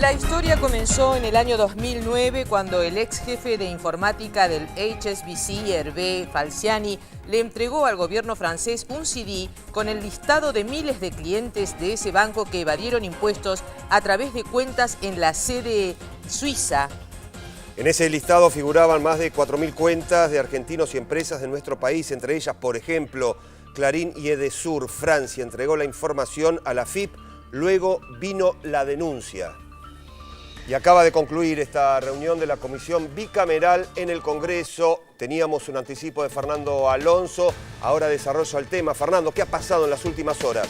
La historia comenzó en el año 2009 cuando el ex jefe de informática del HSBC, Hervé Falciani, le entregó al gobierno francés un CD con el listado de miles de clientes de ese banco que evadieron impuestos a través de cuentas en la sede suiza. En ese listado figuraban más de 4.000 cuentas de argentinos y empresas de nuestro país, entre ellas, por ejemplo, Clarín y Edesur. Francia entregó la información a la AFIP, luego vino la denuncia. Y acaba de concluir esta reunión de la Comisión Bicameral en el Congreso. Teníamos un anticipo de Fernando Alonso, ahora desarrollo el tema. Fernando, ¿qué ha pasado en las últimas horas?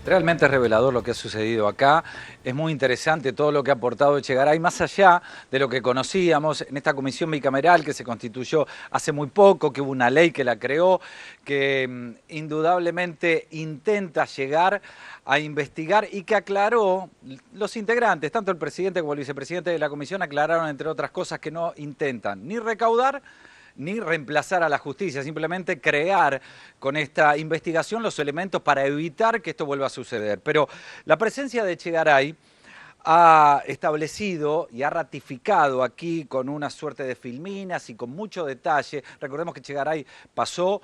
Realmente es revelador lo que ha sucedido acá. Es muy interesante todo lo que ha aportado Echegaray, más allá de lo que conocíamos en esta comisión bicameral que se constituyó hace muy poco, que hubo una ley que la creó, que indudablemente intenta llegar a investigar y que aclaró los integrantes, tanto el presidente como el vicepresidente de la comisión, aclararon, entre otras cosas, que no intentan ni recaudar ni reemplazar a la justicia, simplemente crear con esta investigación los elementos para evitar que esto vuelva a suceder. Pero la presencia de Echegaray ha establecido y ha ratificado aquí con una suerte de filminas y con mucho detalle. Recordemos que Echegaray pasó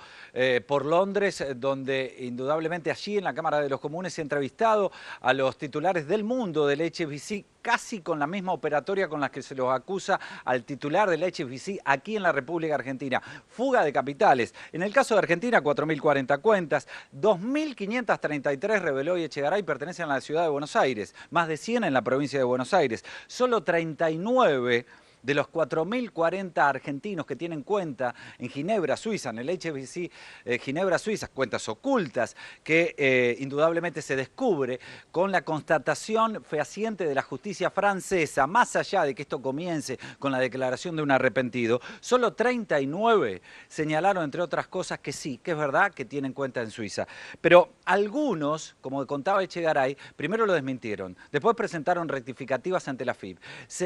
por Londres, donde indudablemente allí en la Cámara de los Comunes se ha entrevistado a los titulares del mundo del HSBC, casi con la misma operatoria con la que se los acusa al titular del HSBC aquí en la República Argentina. Fuga de capitales. En el caso de Argentina, 4.040 cuentas, 2.533, reveló Echegaray, pertenecen a la ciudad de Buenos Aires, más de 100 en la provincia de Buenos Aires. Solo 39 de los 4.040 argentinos que tienen cuenta en Ginebra, Suiza, en el HSBC Ginebra, Suiza, cuentas ocultas que indudablemente se descubre con la constatación fehaciente de la justicia francesa, más allá de que esto comience con la declaración de un arrepentido, solo 39 señalaron, entre otras cosas, que sí, que es verdad que tienen cuenta en Suiza. Pero algunos, como contaba Echegaray, primero lo desmintieron, después presentaron rectificativas ante la AFIP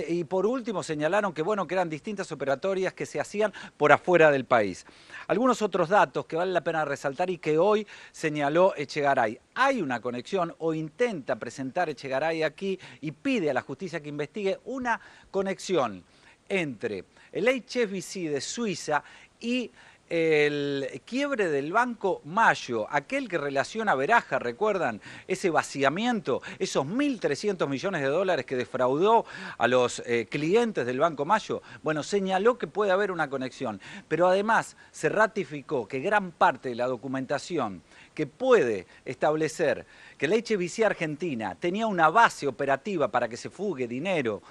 y por último señalaron que eran distintas operatorias que se hacían por afuera del país. Algunos otros datos que vale la pena resaltar y que hoy señaló Echegaray. Hay una conexión, o intenta presentar Echegaray aquí y pide a la justicia que investigue una conexión entre el HSBC de Suiza y el quiebre del Banco Mayo, aquel que relaciona Veraja, ¿recuerdan? Ese vaciamiento, esos 1.300 millones de dólares que defraudó a los clientes del Banco Mayo. Bueno, señaló que puede haber una conexión, pero además se ratificó que gran parte de la documentación que puede establecer que la HSBC Argentina tenía una base operativa para que se fugue dinero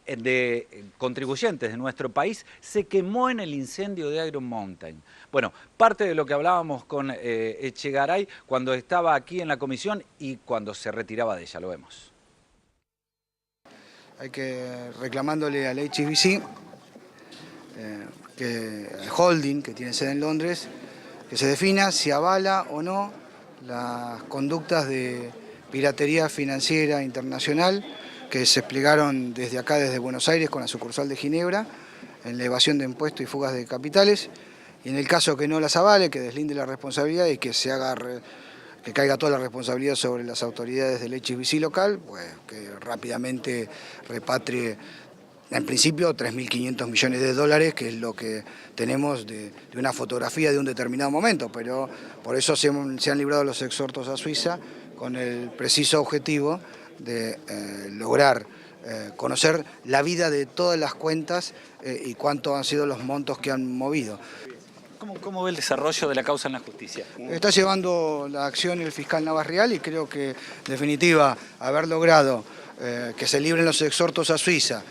de contribuyentes de nuestro país, se quemó en el incendio de Iron Mountain. Bueno, parte de lo que hablábamos con Echegaray cuando estaba aquí en la comisión y cuando se retiraba de ella, lo vemos. Hay que reclamándole al HSBC, al holding que tiene sede en Londres, que se defina si avala o no las conductas de piratería financiera internacional que se desplegaron desde acá, desde Buenos Aires, con la sucursal de Ginebra, en la evasión de impuestos y fugas de capitales, y en el caso que no las avale, que deslinde la responsabilidad y que que caiga toda la responsabilidad sobre las autoridades del HSBC local, pues que rápidamente repatrie, en principio, 3.500 millones de dólares, que es lo que tenemos de una fotografía de un determinado momento, pero por eso se han librado los exhortos a Suiza con el preciso objetivo de lograr conocer la vida de todas las cuentas y cuántos han sido los montos que han movido. ¿Cómo ve el desarrollo de la causa en la justicia? Está llevando la acción el fiscal Navas-Rial y creo que, en definitiva, haber logrado que se libren los exhortos a Suiza,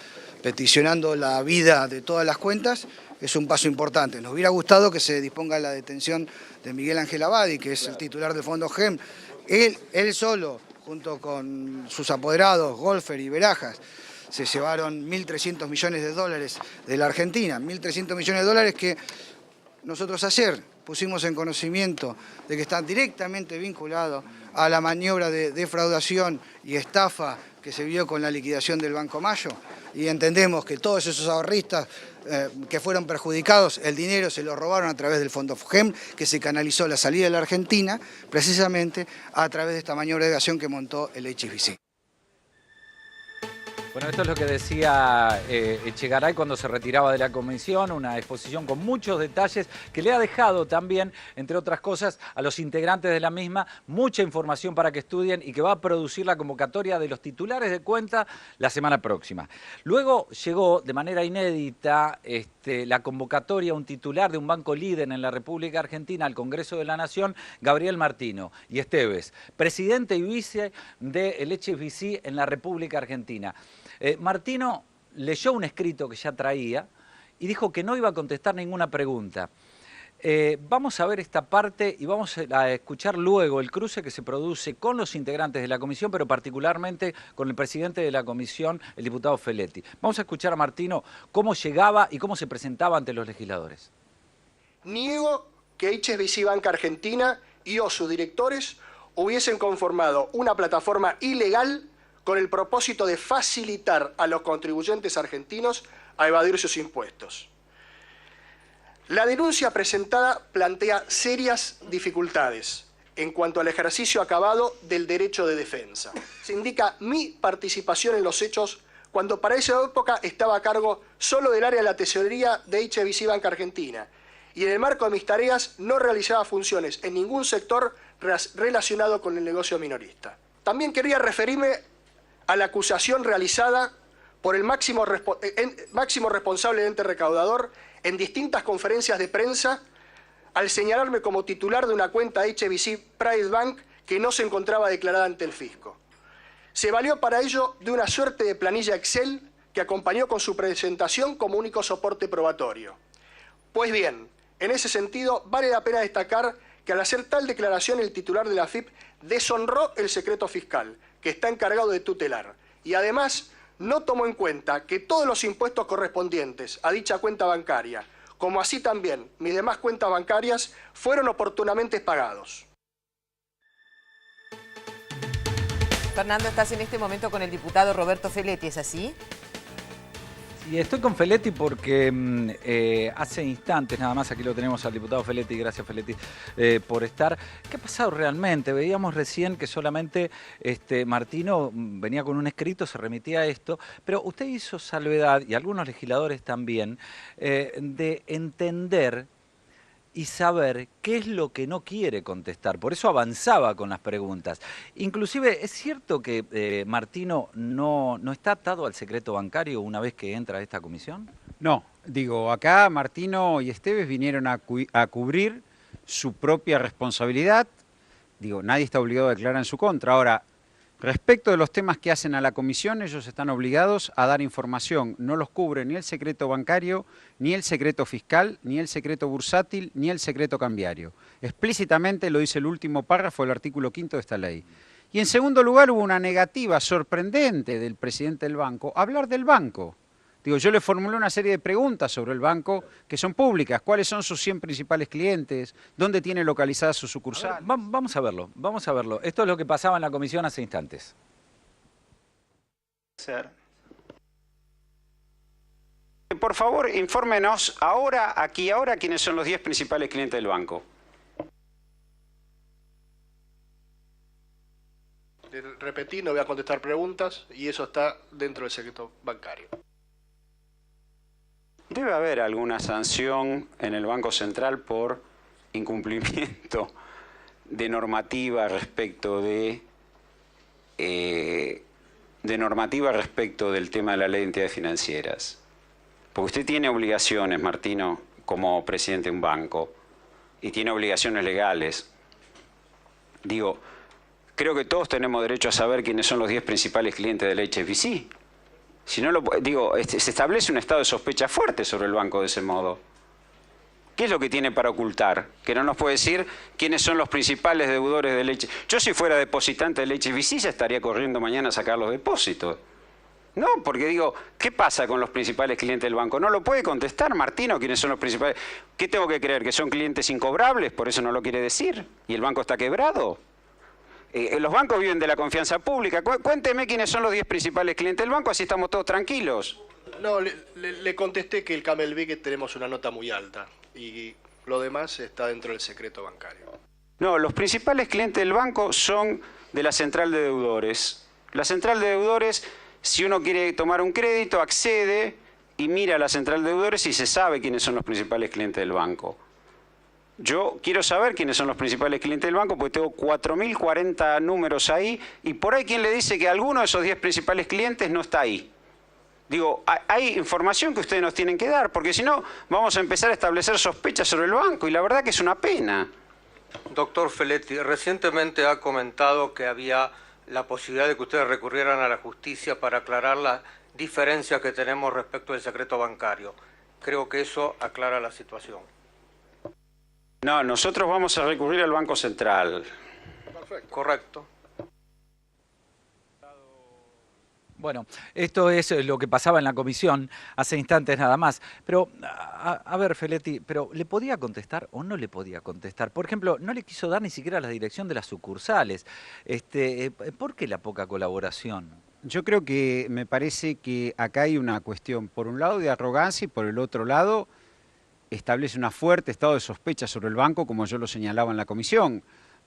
peticionando la vida de todas las cuentas, es un paso importante. Nos hubiera gustado que se disponga la detención de Miguel Ángel Abadi, que es el titular del Fondo GEM. Él solo, junto con sus apoderados, Golfer y Verajas, se llevaron 1.300 millones de dólares de la Argentina. 1.300 millones de dólares que nosotros ayer pusimos en conocimiento de que están directamente vinculados a la maniobra de defraudación y estafa que se vio con la liquidación del Banco Mayo. Y entendemos que todos esos ahorristas que fueron perjudicados, el dinero se lo robaron a través del Fondo GEM, que se canalizó la salida de la Argentina, precisamente a través de esta maniobra de evasión que montó el HSBC. Bueno, esto es lo que decía Echegaray cuando se retiraba de la comisión, una exposición con muchos detalles que le ha dejado también, entre otras cosas, a los integrantes de la misma mucha información para que estudien y que va a producir la convocatoria de los titulares de cuenta la semana próxima. Luego llegó de manera inédita la convocatoria a un titular de un banco líder en la República Argentina al Congreso de la Nación, Gabriel Martino y Esteves, presidente y vice del HSBC en la República Argentina. Martino leyó un escrito que ya traía y dijo que no iba a contestar ninguna pregunta. Vamos a ver esta parte y vamos a escuchar luego el cruce que se produce con los integrantes de la comisión, pero particularmente con el presidente de la comisión, el diputado Feletti. Vamos a escuchar a Martino cómo llegaba y cómo se presentaba ante los legisladores. Niego que HSBC Banca Argentina y o sus directores hubiesen conformado una plataforma ilegal con el propósito de facilitar a los contribuyentes argentinos a evadir sus impuestos. La denuncia presentada plantea serias dificultades en cuanto al ejercicio acabado del derecho de defensa. Se indica mi participación en los hechos cuando para esa época estaba a cargo solo del área de la tesorería de HSBC Banca Argentina y en el marco de mis tareas no realizaba funciones en ningún sector relacionado con el negocio minorista. También quería referirme a la acusación realizada por el máximo responsable del ente recaudador en distintas conferencias de prensa al señalarme como titular de una cuenta HSBC Private Bank que no se encontraba declarada ante el fisco. Se valió para ello de una suerte de planilla Excel que acompañó con su presentación como único soporte probatorio. Pues bien, en ese sentido vale la pena destacar que al hacer tal declaración el titular de la AFIP deshonró el secreto fiscal, que está encargado de tutelar, y además no tomó en cuenta que todos los impuestos correspondientes a dicha cuenta bancaria, como así también mis demás cuentas bancarias, fueron oportunamente pagados. Fernando, estás en este momento con el diputado Roberto Feletti, ¿es así? Y estoy con Feletti porque hace instantes, nada más aquí lo tenemos al diputado Feletti, gracias Feletti por estar. ¿Qué ha pasado realmente? Veíamos recién que solamente Martino venía con un escrito, se remitía a esto, pero usted hizo salvedad, y algunos legisladores también, de entender y saber qué es lo que no quiere contestar. Por eso avanzaba con las preguntas. Inclusive, ¿es cierto que Martino no está atado al secreto bancario una vez que entra a esta comisión? No, digo, acá Martino y Esteves vinieron a cubrir su propia responsabilidad. Digo, nadie está obligado a declarar en su contra. Ahora, respecto de los temas que hacen a la comisión, ellos están obligados a dar información. No los cubre ni el secreto bancario, ni el secreto fiscal, ni el secreto bursátil, ni el secreto cambiario. Explícitamente lo dice el último párrafo del artículo 5º de esta ley. Y en segundo lugar hubo una negativa sorprendente del presidente del banco a hablar del banco. Digo, yo le formulé una serie de preguntas sobre el banco que son públicas. ¿Cuáles son sus 100 principales clientes? ¿Dónde tiene localizada su sucursal? Vamos a verlo, vamos a verlo. Esto es lo que pasaba en la comisión hace instantes. Por favor, infórmenos ahora, aquí ahora, quiénes son los 10 principales clientes del banco. Repetí, no voy a contestar preguntas y eso está dentro del secreto bancario. Debe haber alguna sanción en el Banco Central por incumplimiento de normativa respecto del tema de la ley de entidades financieras. Porque usted tiene obligaciones, Martino, como presidente de un banco, y tiene obligaciones legales. Digo, creo que todos tenemos derecho a saber quiénes son los 10 principales clientes del HSBC. Si no se establece un estado de sospecha fuerte sobre el banco de ese modo. ¿Qué es lo que tiene para ocultar? Que no nos puede decir quiénes son los principales deudores del HSBC. Yo si fuera depositante del HSBC ya estaría corriendo mañana a sacar los depósitos. No, porque digo, ¿qué pasa con los principales clientes del banco? No lo puede contestar Martino, quiénes son los principales. ¿Qué tengo que creer? ¿Que son clientes incobrables? Por eso no lo quiere decir. ¿Y el banco está quebrado? Los bancos viven de la confianza pública. Cuénteme quiénes son los 10 principales clientes del banco, así estamos todos tranquilos. No, le contesté que el Camel Big tenemos una nota muy alta y lo demás está dentro del secreto bancario. No, los principales clientes del banco son de la central de deudores. La central de deudores Si uno quiere tomar un crédito, accede y mira a la central de deudores y se sabe quiénes son los principales clientes del banco. Yo quiero saber quiénes son los principales clientes del banco porque tengo 4.040 números ahí y por ahí quien le dice que alguno de esos 10 principales clientes no está ahí. Digo, hay información que ustedes nos tienen que dar, porque si no vamos a empezar a establecer sospechas sobre el banco y la verdad que es una pena. Doctor Feletti, recientemente ha comentado que había la posibilidad de que ustedes recurrieran a la justicia para aclarar las diferencias que tenemos respecto del secreto bancario. Creo que eso aclara la situación. No, nosotros vamos a recurrir al Banco Central. Perfecto. Correcto. Bueno, esto es lo que pasaba en la comisión hace instantes nada más. Pero, a ver, Feletti, ¿pero le podía contestar o no le podía contestar? Por ejemplo, no le quiso dar ni siquiera la dirección de las sucursales. ¿Por qué la poca colaboración? Yo creo que me parece que acá hay una cuestión, por un lado, de arrogancia y por el otro lado, establece un fuerte estado de sospecha sobre el banco, como yo lo señalaba en la comisión.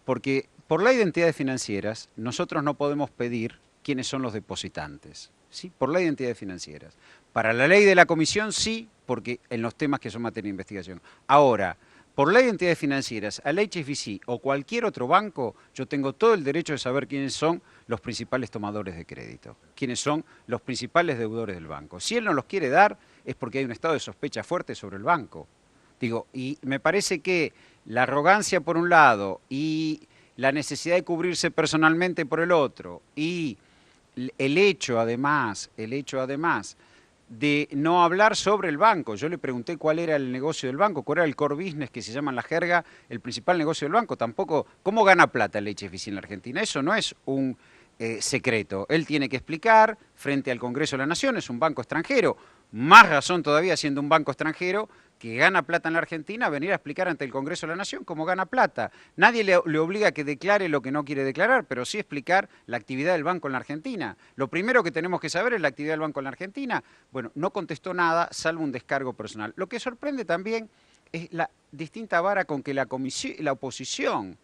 Porque por ley de entidades financieras, nosotros no podemos pedir quiénes son los depositantes, ¿sí? Por ley de entidades financieras. Para la ley de la comisión sí, porque en los temas que son materia de investigación. Ahora, por ley de entidades financieras, al HSBC o cualquier otro banco, yo tengo todo el derecho de saber quiénes son los principales tomadores de crédito, quiénes son los principales deudores del banco. Si él no los quiere dar, es porque hay un estado de sospecha fuerte sobre el banco. Digo, y me parece que la arrogancia por un lado y la necesidad de cubrirse personalmente por el otro y el hecho además de no hablar sobre el banco. Yo le pregunté cuál era el negocio del banco, cuál era el core business, que se llama en la jerga el principal negocio del banco. Tampoco, ¿cómo gana plata el HSBC en la Argentina? Eso no es un secreto. Él tiene que explicar frente al Congreso de la Nación, es un banco extranjero. Más razón todavía siendo un banco extranjero que gana plata en la Argentina, venir a explicar ante el Congreso de la Nación cómo gana plata. Nadie le obliga a que declare lo que no quiere declarar, pero sí explicar la actividad del banco en la Argentina. Lo primero que tenemos que saber es la actividad del banco en la Argentina. Bueno, no contestó nada, salvo un descargo personal. Lo que sorprende también es la distinta vara con que la oposición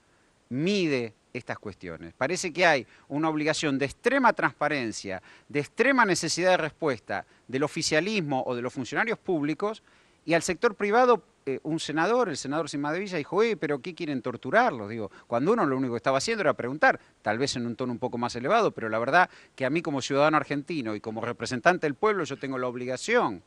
mide estas cuestiones. Parece que hay una obligación de extrema transparencia, de extrema necesidad de respuesta del oficialismo o de los funcionarios públicos, y al sector privado, un senador, el senador Simadevilla, dijo, pero ¿qué quieren torturarlos? Digo, cuando uno lo único que estaba haciendo era preguntar, tal vez en un tono un poco más elevado, pero la verdad que a mí como ciudadano argentino y como representante del pueblo, yo tengo la obligación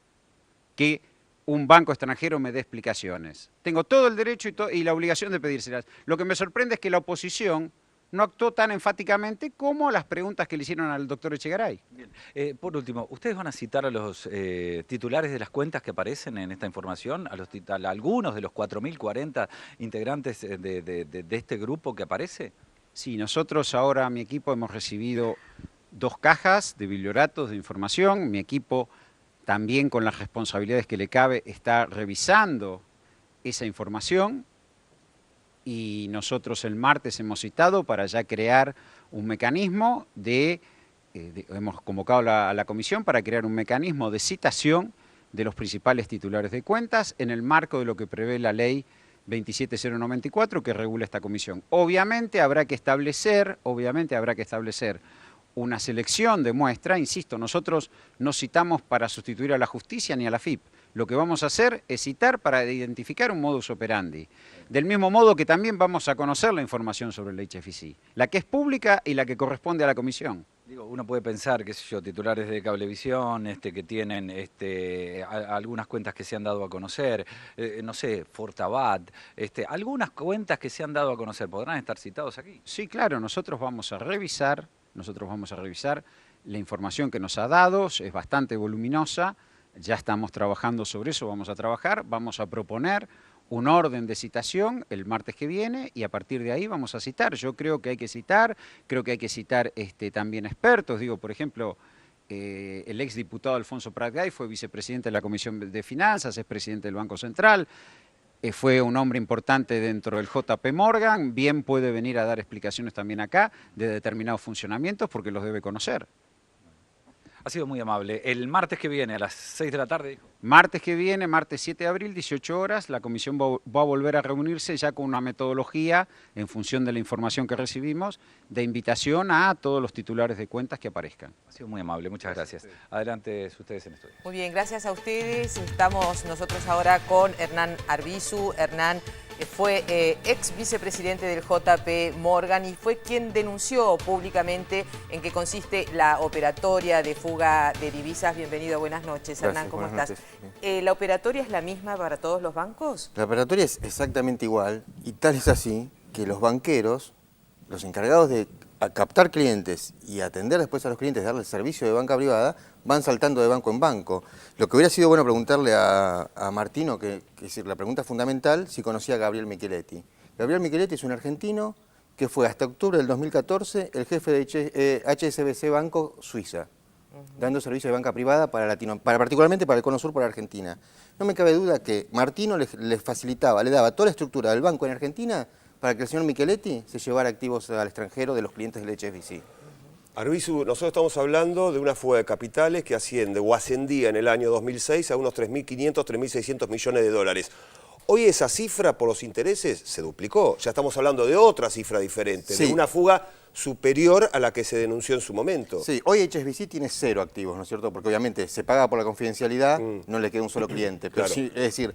que un banco extranjero me dé explicaciones. Tengo todo el derecho y la obligación de pedírselas. Lo que me sorprende es que la oposición no actuó tan enfáticamente como las preguntas que le hicieron al doctor Echegaray. Bien. Por último, ¿ustedes van a citar a los titulares de las cuentas que aparecen en esta información? ¿A algunos de los 4.040 integrantes de este grupo que aparece? Sí, nosotros ahora, mi equipo, hemos recibido 2 cajas de biblioratos de información. Mi equipo, también con las responsabilidades que le cabe, está revisando esa información. Y nosotros el martes hemos citado para ya crear un mecanismo hemos convocado a la comisión para crear un mecanismo de citación de los principales titulares de cuentas en el marco de lo que prevé la ley 27094 que regula esta comisión. Obviamente habrá que establecer una selección de muestra. Insisto, nosotros no citamos para sustituir a la justicia ni a la FIP. Lo que vamos a hacer es citar para identificar un modus operandi. Del mismo modo que también vamos a conocer la información sobre el HSBC, la que es pública y la que corresponde a la comisión. Digo, uno puede pensar, qué sé yo, titulares de Cablevisión, que tienen algunas cuentas que se han dado a conocer, no sé, Fortabat, algunas cuentas que se han dado a conocer, ¿podrán estar citados aquí? Sí, claro, nosotros vamos a revisar la información que nos ha dado, es bastante voluminosa, ya estamos trabajando sobre eso, vamos a proponer un orden de citación el martes que viene y a partir de ahí vamos a citar. Yo creo que hay que citar, también expertos, digo, por ejemplo, el exdiputado Alfonso Pratgay fue vicepresidente de la Comisión de Finanzas, es presidente del Banco Central, fue un hombre importante dentro del JP Morgan, bien puede venir a dar explicaciones también acá de determinados funcionamientos porque los debe conocer. Ha sido muy amable. El martes que viene a las 6 de la tarde, dijo. Martes que viene, martes 7 de abril, 18 horas, la comisión va a volver a reunirse ya con una metodología, en función de la información que recibimos, de invitación a todos los titulares de cuentas que aparezcan. Ha sido muy amable, muchas gracias. Adelante ustedes en estudio. Muy bien, gracias a ustedes. Estamos nosotros ahora con Hernán Arbizu. Hernán fue ex vicepresidente del JP Morgan y fue quien denunció públicamente en qué consiste la operatoria de fuga de divisas. Bienvenido, buenas noches. Hernán, ¿cómo estás? ¿La operatoria es la misma para todos los bancos? La operatoria es exactamente igual y tal es así que los banqueros, los encargados de captar clientes y atender después a los clientes, darle el servicio de banca privada, van saltando de banco en banco. Lo que hubiera sido bueno preguntarle a Martino, que es decir, la pregunta fundamental, si conocía a Gabriel Micheletti. Gabriel Micheletti es un argentino que fue hasta octubre del 2014 el jefe de HSBC Banco Suiza, dando servicio de banca privada particularmente para el Cono Sur, para Argentina. No me cabe duda que Martino le facilitaba, le daba toda la estructura del banco en Argentina para que el señor Micheletti se llevara activos al extranjero de los clientes del HSBC. Arbizu, nosotros estamos hablando de una fuga de capitales que asciende o ascendía en el año 2006 a unos 3.500, 3.600 millones de dólares. Hoy esa cifra, por los intereses, se duplicó. Ya estamos hablando de otra cifra diferente, sí, de una fuga superior a la que se denunció en su momento. Sí, hoy HSBC tiene 0 activos, ¿no es cierto? Porque obviamente se paga por la confidencialidad, no le queda un solo cliente. Pero claro, sí, es decir,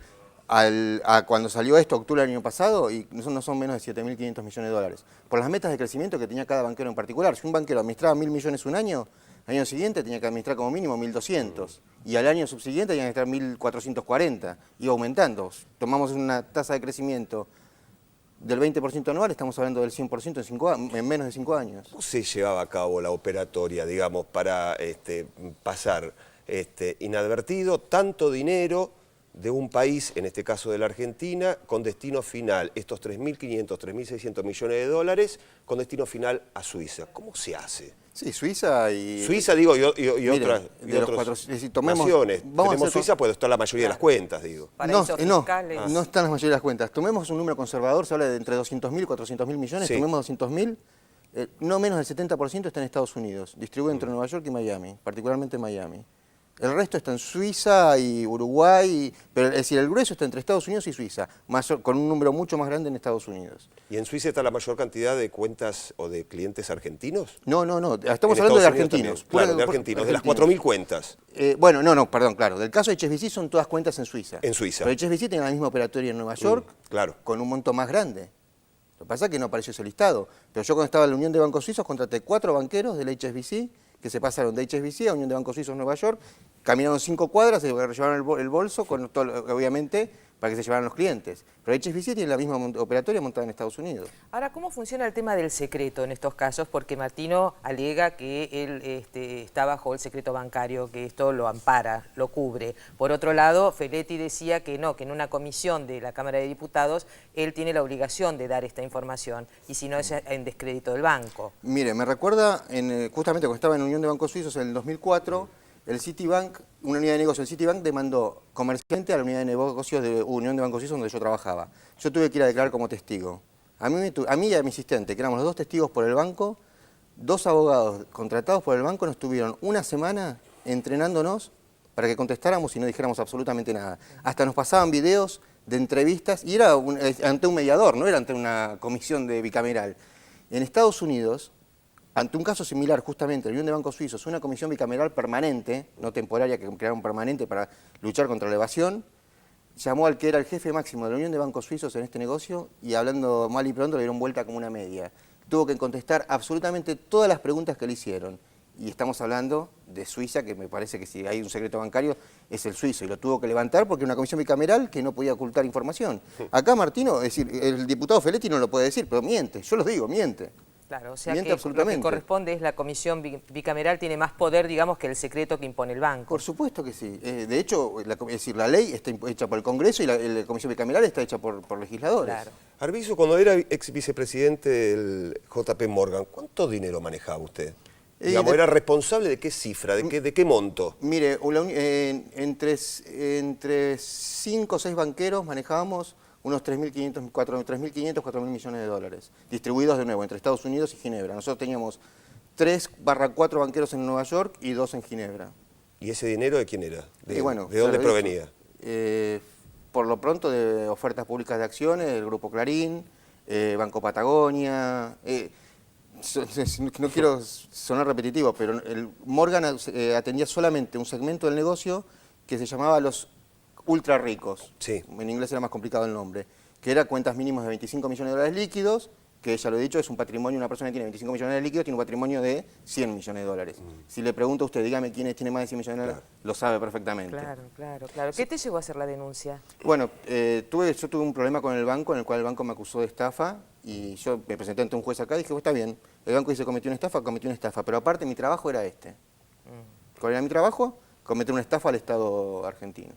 cuando salió esto, octubre del año pasado, y no son menos de 7.500 millones de dólares. Por las metas de crecimiento que tenía cada banquero en particular. Si un banquero administraba 1.000 millones un año, al año siguiente tenía que administrar como mínimo 1.200. Y al año subsiguiente tenía que estar 1.440. Iba aumentando. Tomamos una tasa de crecimiento del 20% anual, estamos hablando del 100% en menos de 5 años. ¿Cómo se llevaba a cabo la operatoria, digamos, para pasar inadvertido tanto dinero de un país, en este caso de la Argentina, con destino final, estos 3.500, 3.600 millones de dólares, con destino final a Suiza? ¿Cómo se hace? Sí, Suiza y... Suiza, digo, y Miren, otras naciones. Tenemos Suiza, pues está la mayoría de las cuentas, digo. No están la mayoría de las cuentas. Tomemos un número conservador, se habla de entre 200.000 y 400.000 millones, sí. Tomemos 200.000, no menos del 70% está en Estados Unidos, distribuido entre Nueva York y Miami, particularmente Miami. El resto está en Suiza y Uruguay, pero es decir, el grueso está entre Estados Unidos y Suiza, con un número mucho más grande en Estados Unidos. ¿Y en Suiza está la mayor cantidad de cuentas o de clientes argentinos? No, estamos hablando de argentinos. Claro, de argentinos, de las 4.000 cuentas. Perdón, claro. Del caso de HSBC son todas cuentas en Suiza. En Suiza. Pero HSBC tiene la misma operatoria en Nueva York, claro, con un monto más grande. Lo que pasa es que no apareció ese listado. Pero yo cuando estaba en la Unión de Bancos Suizos contraté 4 banqueros del HSBC que se pasaron de HSBC a Unión de Bancos Suizos Nueva York, caminaron 5 cuadras, se llevaron el bolso, con todo, obviamente, para que se llevaran los clientes. Pero HSBC tiene la misma operatoria montada en Estados Unidos. Ahora, ¿cómo funciona el tema del secreto en estos casos? Porque Martino alega que él está bajo el secreto bancario, que esto lo ampara, lo cubre. Por otro lado, Feletti decía que no, que en una comisión de la Cámara de Diputados él tiene la obligación de dar esta información, y si no es en descrédito del banco. Mire, me recuerda, justamente cuando estaba en la Unión de Bancos Suizos en el 2004, el Citibank, una unidad de negocios del Citibank demandó comercialmente a la unidad de negocios de Unión de Bancos Suizos donde yo trabajaba. Yo tuve que ir a declarar como testigo. A mí y a mi asistente, que éramos los 2 testigos por el banco, 2 abogados contratados por el banco, nos tuvieron una semana entrenándonos para que contestáramos y no dijéramos absolutamente nada. Hasta nos pasaban videos de entrevistas y era ante un mediador, no era ante una comisión de bicameral. En Estados Unidos, ante un caso similar, justamente, la Unión de Bancos Suizos, una comisión bicameral permanente, no temporaria, que crearon permanente para luchar contra la evasión, llamó al que era el jefe máximo de la Unión de Bancos Suizos en este negocio y hablando mal y pronto le dieron vuelta como una media. Tuvo que contestar absolutamente todas las preguntas que le hicieron. Y estamos hablando de Suiza, que me parece que si hay un secreto bancario es el suizo, y lo tuvo que levantar porque era una comisión bicameral que no podía ocultar información. Acá Martino, es decir, el diputado Feletti no lo puede decir, pero miente, yo los digo, miente. Claro, o sea que lo que corresponde es la comisión bicameral tiene más poder, digamos, que el secreto que impone el banco. Por supuesto que sí. De hecho, la ley está hecha por el Congreso y la comisión bicameral está hecha por legisladores. Claro. Arbizu, cuando era ex vicepresidente del JP Morgan, ¿cuánto dinero manejaba usted? Digamos, ¿era responsable de qué cifra, de qué monto? Mire, entre 5 o 6 banqueros manejábamos unos 3.500, 4.000 millones de dólares, distribuidos de nuevo entre Estados Unidos y Ginebra. Nosotros teníamos 3/4 banqueros en Nueva York y 2 en Ginebra. ¿Y ese dinero de quién era? ¿De Bueno, dónde claro, provenía? Por lo pronto de ofertas públicas de acciones, el Grupo Clarín, Banco Patagonia. No quiero sonar repetitivo, pero el Morgan atendía solamente un segmento del negocio que se llamaba los ultra ricos. Sí. En inglés era más complicado el nombre. Que era cuentas mínimas de 25 millones de dólares líquidos, que ya lo he dicho, es un patrimonio, una persona que tiene 25 millones de dólares líquidos tiene un patrimonio de 100 millones de dólares. Si le pregunto a usted, dígame quién tiene más de 100 millones de dólares, lo sabe perfectamente. Claro. ¿Qué te llevó a hacer la denuncia? Bueno, yo tuve un problema con el banco en el cual el banco me acusó de estafa y yo me presenté ante un juez acá y dije, está bien, el banco dice cometió una estafa, pero aparte mi trabajo era este. ¿Cuál era mi trabajo? Cometer una estafa al Estado argentino.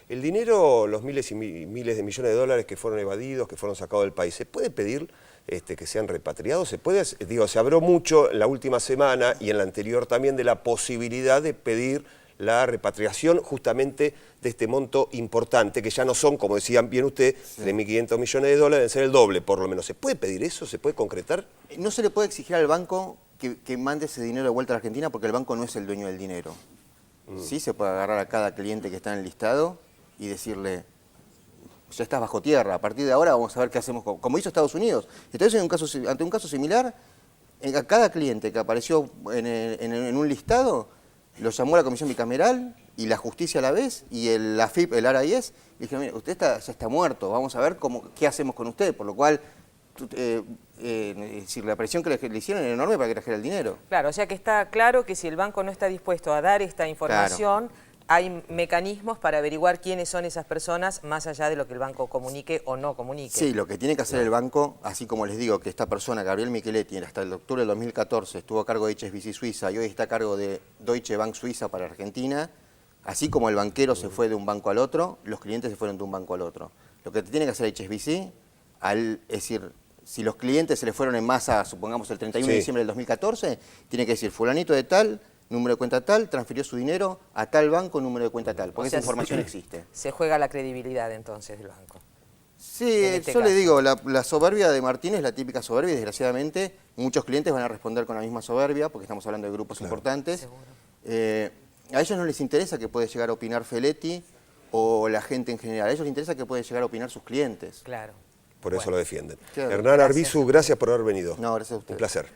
El dinero, los miles y miles de millones de dólares que fueron evadidos, que fueron sacados del país, ¿se puede pedir que sean repatriados? Se habló mucho en la última semana y en la anterior también de la posibilidad de pedir la repatriación justamente de este monto importante, que ya no son, como decían bien usted, 3.500 millones de dólares, deben ser el doble por lo menos. ¿Se puede pedir eso? ¿Se puede concretar? No se le puede exigir al banco que mande ese dinero de vuelta a la Argentina porque el banco no es el dueño del dinero. Sí se puede agarrar a cada cliente que está en el listado y decirle, ya estás bajo tierra, a partir de ahora vamos a ver qué hacemos, como hizo Estados Unidos. Entonces, ante un caso similar, a cada cliente que apareció en un listado, lo llamó la comisión bicameral y la justicia a la vez, y la AFIP, el ARAIES, y dijeron, mire, usted ya está muerto, vamos a ver qué hacemos con usted, por lo cual la presión que le hicieron era enorme para que trajera el dinero. Claro, o sea que está claro que si el banco no está dispuesto a dar esta información, hay mecanismos para averiguar quiénes son esas personas, más allá de lo que el banco comunique o no comunique. Sí, lo que tiene que hacer el banco, así como les digo que esta persona, Gabriel Micheletti, hasta el octubre del 2014 estuvo a cargo de HSBC Suiza y hoy está a cargo de Deutsche Bank Suiza para Argentina, así como el banquero se fue de un banco al otro, los clientes se fueron de un banco al otro. Lo que tiene que hacer HSBC, es decir, si los clientes se le fueron en masa, supongamos el 31 de diciembre del 2014, tiene que decir fulanito de tal, número de cuenta tal, transfirió su dinero a tal banco, número de cuenta tal, porque esa información existe. Se juega la credibilidad entonces del banco. Sí, yo le digo, la soberbia de Martín es la típica soberbia y desgraciadamente muchos clientes van a responder con la misma soberbia porque estamos hablando de grupos importantes. A ellos no les interesa que puede llegar a opinar Feletti o la gente en general, a ellos les interesa que puede llegar a opinar sus clientes. Claro. Por eso lo defienden. Hernán Arbizu, gracias por haber venido. No, gracias a usted. Un placer.